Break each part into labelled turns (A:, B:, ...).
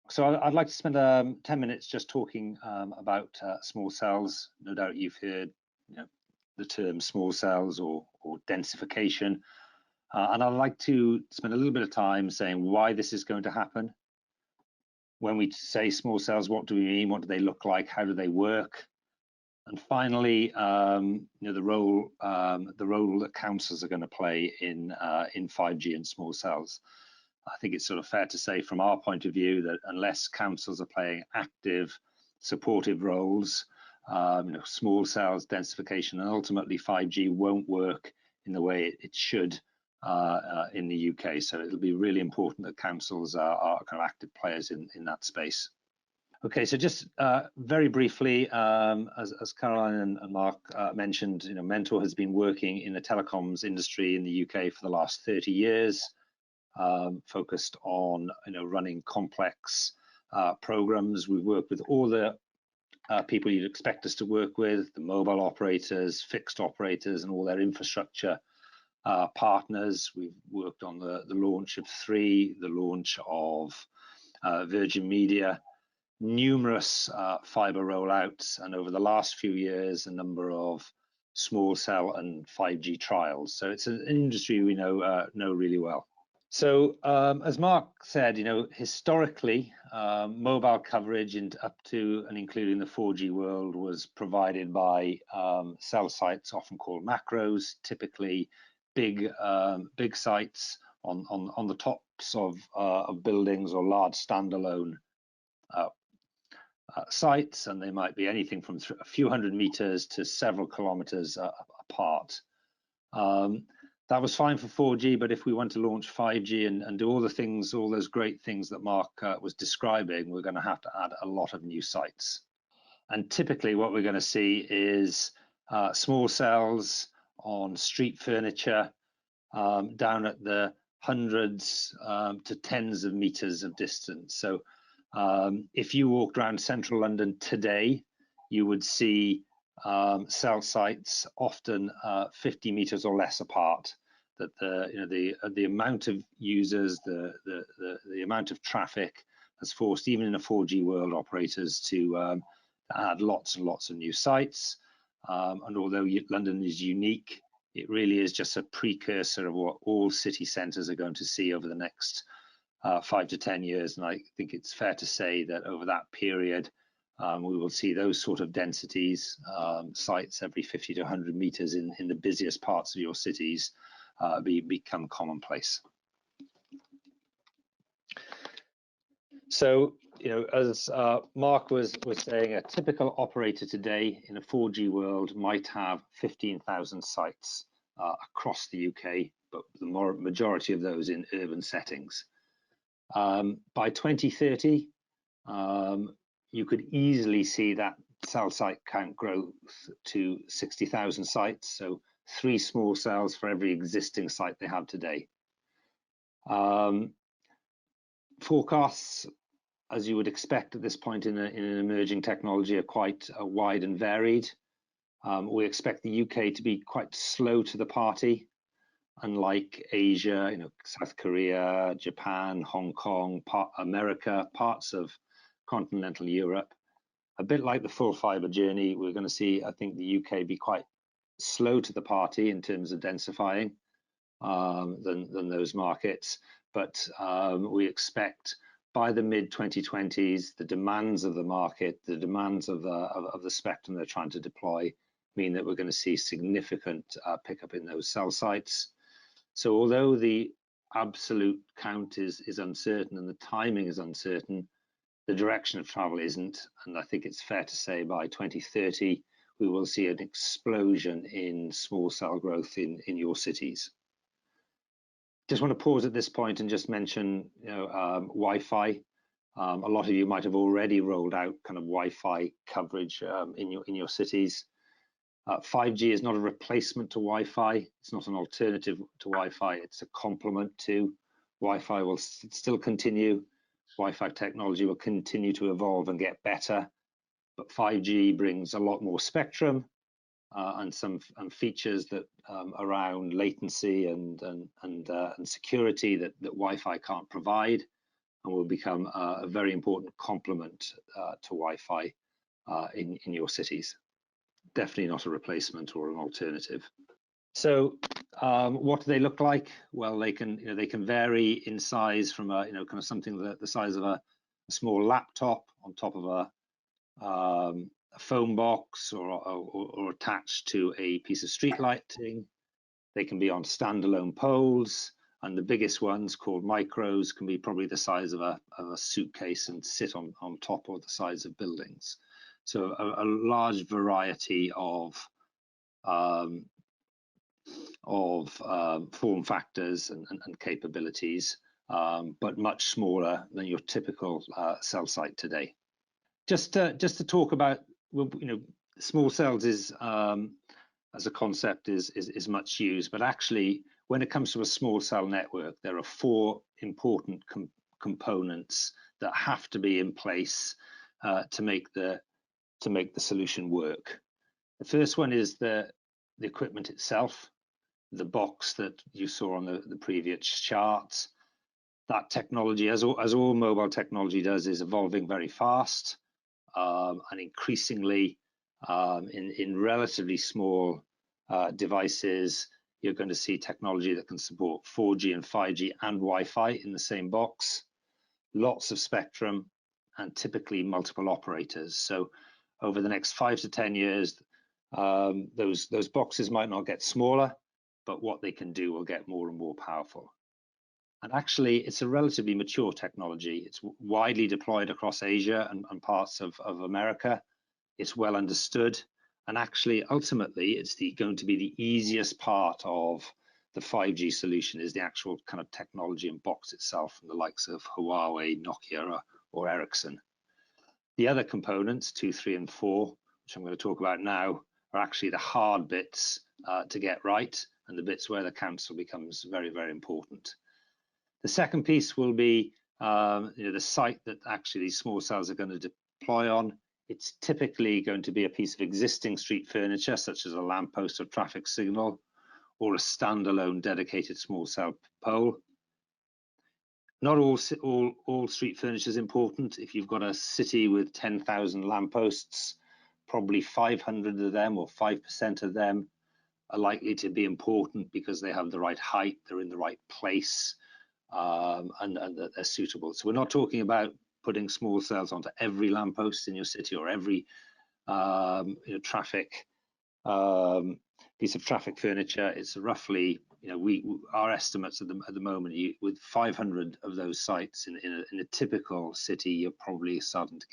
A: So I'd like to spend 10 minutes just talking about small cells. No doubt you've heard the term small cells or densification. And I'd like to spend a little bit of time saying why this is going to happen. When we say small cells, what do we mean? What do they look like? How do they work? And finally, the role that councils are going to play in 5G and small cells. I think it's sort of fair to say from our point of view that unless councils are playing active, supportive roles, small cells, densification, and ultimately 5G won't work in the way it should in the UK. So it'll be really important that councils are kind of active players in that space. Okay, so just very briefly, as Caroline and Mark mentioned, Mentor has been working in the telecoms industry in the UK for the last 30 years. Focused on running complex programs. We've worked with all the people you'd expect us to work with, the mobile operators, fixed operators, and all their infrastructure partners. We've worked on the launch of 3, the launch of Virgin Media, numerous fibre rollouts, and over the last few years, a number of small cell and 5G trials. So it's an industry we know really well. So as Mark said, historically, mobile coverage up to and including the 4G world was provided by cell sites, often called macros, typically big sites on the tops of buildings or large standalone sites, and they might be anything from a few hundred meters to several kilometers apart. That was fine for 4G, but if we want to launch 5G and do all those great things that Mark was describing, we're going to have to add a lot of new sites. And typically what we're going to see is small cells on street furniture down at the hundreds to tens of meters of distance. So if you walked around central London today, you would see cell sites often 50 meters or less apart. That the amount of users, the amount of traffic has forced, even in a 4G world, operators to add lots and lots of new sites. And although London is unique, it really is just a precursor of what all city centres are going to see over the next 5 to 10 years. And I think it's fair to say that over that period, we will see those sort of densities, sites every 50 to 100 meters in the busiest parts of your cities become commonplace. So, as Mark was saying, a typical operator today in a 4G world might have 15,000 sites across the UK, but the majority of those in urban settings. By 2030, you could easily see that cell site count grow to 60,000 sites, so 3 small cells for every existing site they have today. Forecasts, as you would expect at this point in an emerging technology, are quite wide and varied. We expect the UK to be quite slow to the party, unlike Asia, South Korea, Japan, Hong Kong, America, parts of continental Europe. A bit like the full fibre journey, we're going to see, I think, the UK be quite slow to the party in terms of densifying than those markets. But we expect by the mid-2020s, the demands of the market, the demands of the spectrum they're trying to deploy, mean that we're going to see significant pickup in those cell sites. So although the absolute count is uncertain and the timing is uncertain, the direction of travel isn't. And I think it's fair to say by 2030, we will see an explosion in small cell growth in your cities. Just want to pause at this point and just mention Wi-Fi. A lot of you might have already rolled out kind of Wi-Fi coverage in your cities. 5G is not a replacement to Wi-Fi. It's not an alternative to Wi-Fi. It's a complement to Wi-Fi. Will still continue. Wi-Fi technology will continue to evolve and get better, but 5G brings a lot more spectrum and some features that around latency and security that Wi-Fi can't provide. and will become a very important complement to Wi-Fi in your cities. Definitely not a replacement or an alternative. So what do they look like? Well, they can vary in size from a kind of something the size of a small laptop on top of a phone box or attached to a piece of street lighting. They can be on standalone poles, and the biggest ones, called micros, can be probably the size of a suitcase and sit on top or the sides of buildings. So a large variety of form factors and capabilities, but much smaller than your typical cell site today. Just to talk about, small cells is as a concept is much used, but actually when it comes to a small cell network, there are four important components that have to be in place to make the solution work. The first one is the equipment itself, the box that you saw on the previous charts. That technology, as all mobile technology does, is evolving very fast, and increasingly in relatively small devices, you're going to see technology that can support 4G and 5G and Wi-Fi in the same box, lots of spectrum, and typically multiple operators. So over the next 5 to 10 years, those boxes might not get smaller, but what they can do will get more and more powerful. And actually, it's a relatively mature technology. It's widely deployed across Asia and parts of America. It's well understood. And actually, ultimately, it's going to be the easiest part of the 5G solution is the actual kind of technology and box itself from the likes of Huawei, Nokia, or Ericsson. The other components, 2, 3, and 4, which I'm going to talk about now, are actually the hard bits to get right, and the bits where the council becomes very, very important. The second piece will be the site that actually these small cells are going to deploy on. It's typically going to be a piece of existing street furniture, such as a lamppost or traffic signal, or a standalone dedicated small cell pole. Not all street furniture is important. If you've got a city with 10,000 lampposts, probably 500 of them or 5% of them are likely to be important because they have the right height, they're in the right place, and that they're suitable. So we're not talking about putting small cells onto every lamppost in your city or every traffic piece of traffic furniture. It's roughly, our estimates at the moment, with 500 of those sites in a typical city, you're probably starting to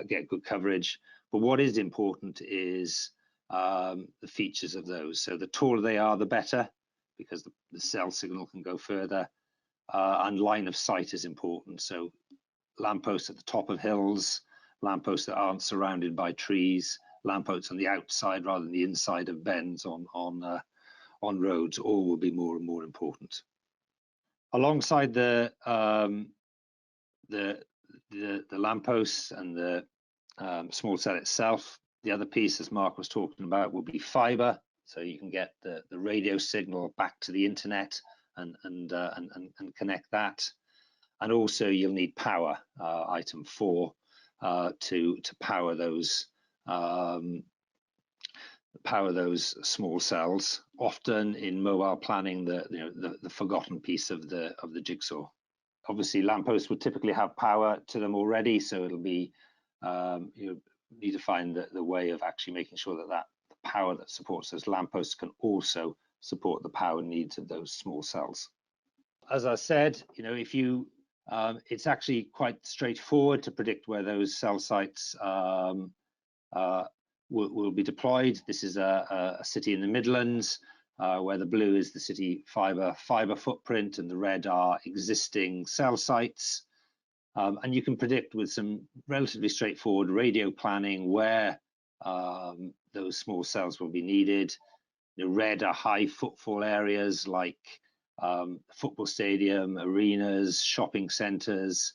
A: get good coverage. But what is important is the features of those. So the taller they are, the better, because the cell signal can go further, and line of sight is important. So lampposts at the top of hills, lampposts that aren't surrounded by trees, lampposts on the outside rather than the inside of bends on roads, all will be more and more important. Alongside the lampposts and the small cell itself, the other piece, as Mark was talking about, will be fibre. So you can get the radio signal back to the internet and connect that. And also you'll need power, item 4, to power those small cells. Often in mobile planning, the forgotten piece of the jigsaw. Obviously, lampposts would typically have power to them already, so it'll be you need to find the way of actually making sure that the power that supports those lampposts can also support the power needs of those small cells. As I said, if you it's actually quite straightforward to predict where those cell sites will be deployed. This is a city in the Midlands, where the blue is the CityFibre fibre footprint and the red are existing cell sites. And you can predict with some relatively straightforward radio planning where those small cells will be needed. The red are high footfall areas like football stadium, arenas, shopping centres,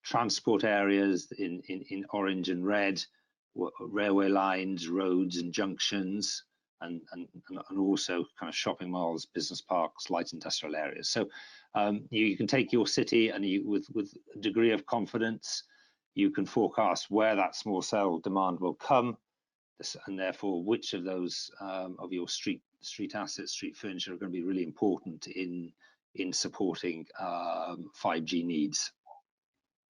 A: transport areas in orange and red, railway lines, roads and junctions, and also kind of shopping malls, business parks, light industrial areas. So You can take your city and with a degree of confidence, you can forecast where that small cell demand will come, and therefore which of those of your street assets, street furniture, are going to be really important in supporting 5G needs.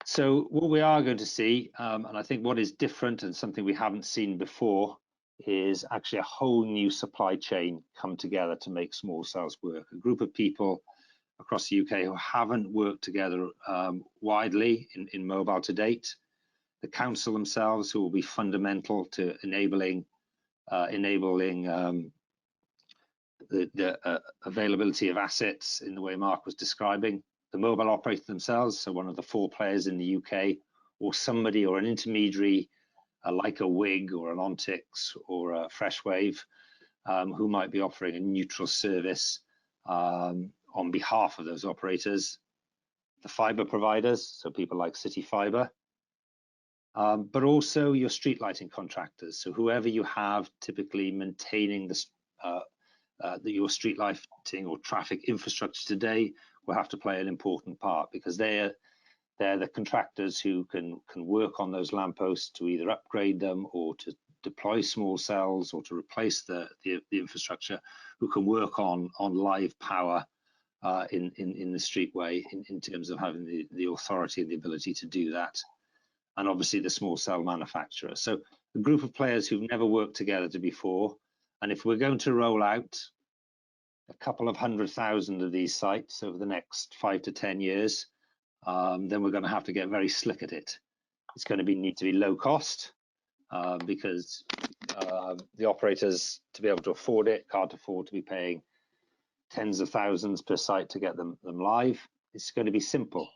A: So what we are going to see, and I think what is different and something we haven't seen before, is actually a whole new supply chain come together to make small cells work. A group of people across the UK who haven't worked together widely in mobile to date. The council themselves, who will be fundamental to enabling the availability of assets in the way Mark was describing. The mobile operator themselves, so one of the 4 players in the UK, or somebody or an intermediary like a WIG or an Ontix or a Freshwave, who might be offering a neutral service on behalf of those operators. The fibre providers, so people like CityFibre, but also your street lighting contractors. So whoever you have typically maintaining your street lighting or traffic infrastructure today will have to play an important part, because they're the contractors who can work on those lampposts to either upgrade them or to deploy small cells or to replace the infrastructure, who can work on live power in the streetway in terms of having the authority and the ability to do that. And obviously the small cell manufacturer. So a group of players who've never worked together before. And if we're going to roll out a couple of 100,000 of these sites over the next 5 to 10 years, then we're going to have to get very slick at it. It's going to need to be low cost, because the operators, to be able to afford it, can't afford to be paying tens of thousands per site to get them live. It's going to be simple.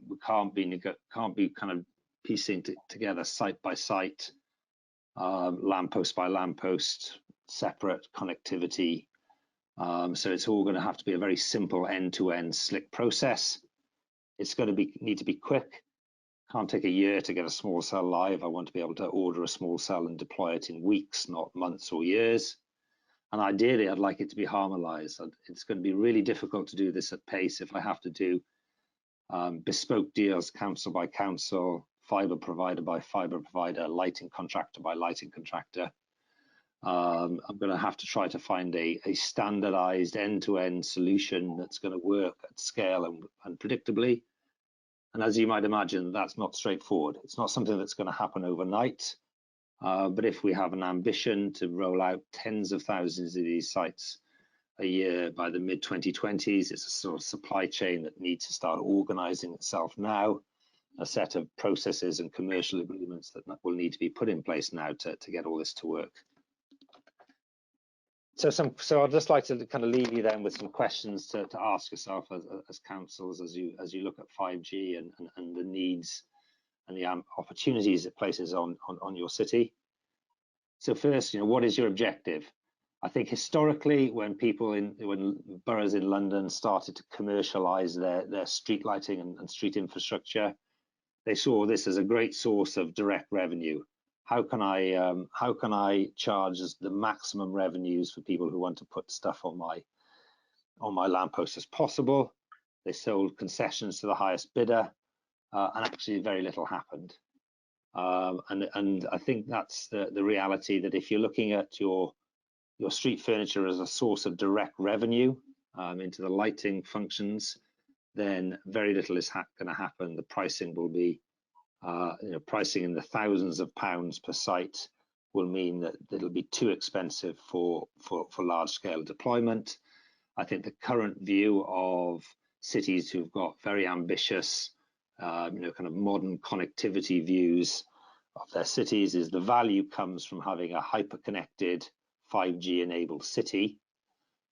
A: We can't be kind of piecing together site by site, lamppost by lamppost, separate connectivity. So it's all going to have to be a very simple end-to-end slick process. It's going to need to be quick. Can't take a year to get a small cell live. I want to be able to order a small cell and deploy it in weeks, not months or years. And ideally, I'd like it to be harmonized. It's going to be really difficult to do this at pace if I have to do bespoke deals, council by council, fibre provider by fibre provider, lighting contractor by lighting contractor. I'm going to have to try to find a standardized end-to-end solution that's going to work at scale and predictably. And as you might imagine, that's not straightforward. It's not something that's going to happen overnight. But if we have an ambition to roll out tens of thousands of these sites a year by the mid-2020s, it's a sort of supply chain that needs to start organizing itself now, a set of processes and commercial agreements that will need to be put in place now to get all this to work. So I'd just like to kind of leave you then with some questions to ask yourself as councils as you look at 5G and the needs and the opportunities it places on your city. So first, what is your objective? I think historically, when boroughs in London started to commercialize their street lighting and street infrastructure, they saw this as a great source of direct revenue. How can I charge the maximum revenues for people who want to put stuff on my lamppost as possible? They sold concessions to the highest bidder, and actually very little happened. And I think that's the reality, that if you're looking at your street furniture as a source of direct revenue into the lighting functions, then very little is going to happen. The pricing will be pricing in the thousands of pounds per site will mean that it'll be too expensive for large scale deployment. I think the current view of cities who've got very ambitious, kind of modern connectivity views of their cities is the value comes from having a hyper-connected 5G enabled city,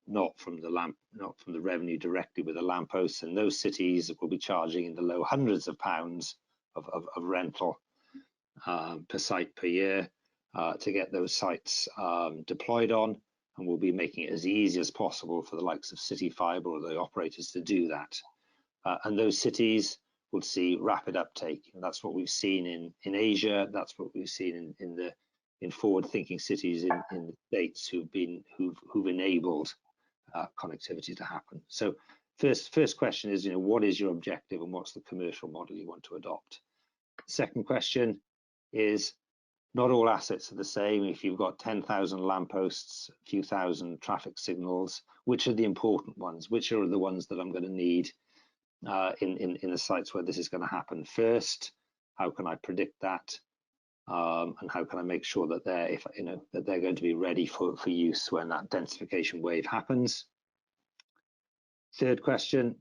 A: not from the revenue directly with the lampposts. And those cities will be charging in the low hundreds of pounds of rental per site per year to get those sites deployed on, and we'll be making it as easy as possible for the likes of CityFibre or the operators to do that. And those cities will see rapid uptake, and that's what we've seen in Asia. That's what we've seen in forward-thinking cities in the States who've enabled connectivity to happen. So first question is, what is your objective and what's the commercial model you want to adopt? Second question is, not all assets are the same. If you've got 10,000 lampposts, a few thousand traffic signals, which are the important ones? Which are the ones that I'm going to need in the sites where this is going to happen first? How can I predict that? And how can I make sure that they're going to be ready for use when that densification wave happens? Third question,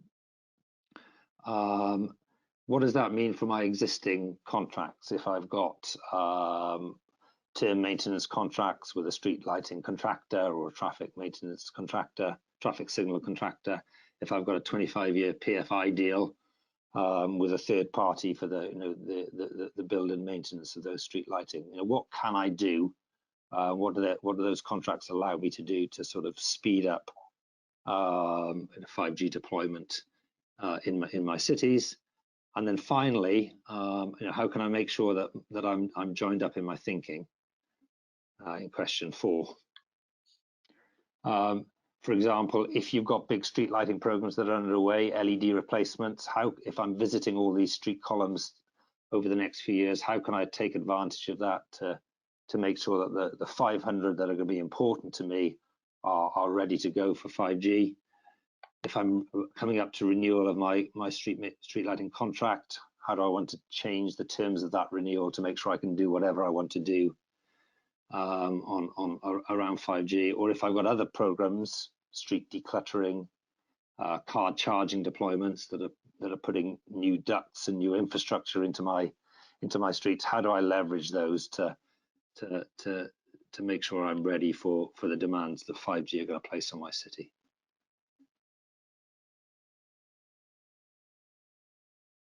A: what does that mean for my existing contracts? If I've got term maintenance contracts with a street lighting contractor or a traffic maintenance contractor, traffic signal contractor, if I've got a 25-year PFI deal with a third party for the build and maintenance of those street lighting, what can I do? What do those contracts allow me to do to sort of speed up 5G deployment in my cities? And then finally, how can I make sure that I'm joined up in my thinking? In question 4. For example, if you've got big street lighting programs that are underway, LED replacements, if I'm visiting all these street columns over the next few years, how can I take advantage of that to make sure that the 500 that are going to be important to me are ready to go for 5G? If I'm coming up to renewal of my street lighting contract, how do I want to change the terms of that renewal to make sure I can do whatever I want to do around 5G? Or if I've got other programs, street decluttering, car charging deployments that are putting new ducts and new infrastructure into my streets, how do I leverage those to make sure I'm ready for the demands that 5G are going to place on my city?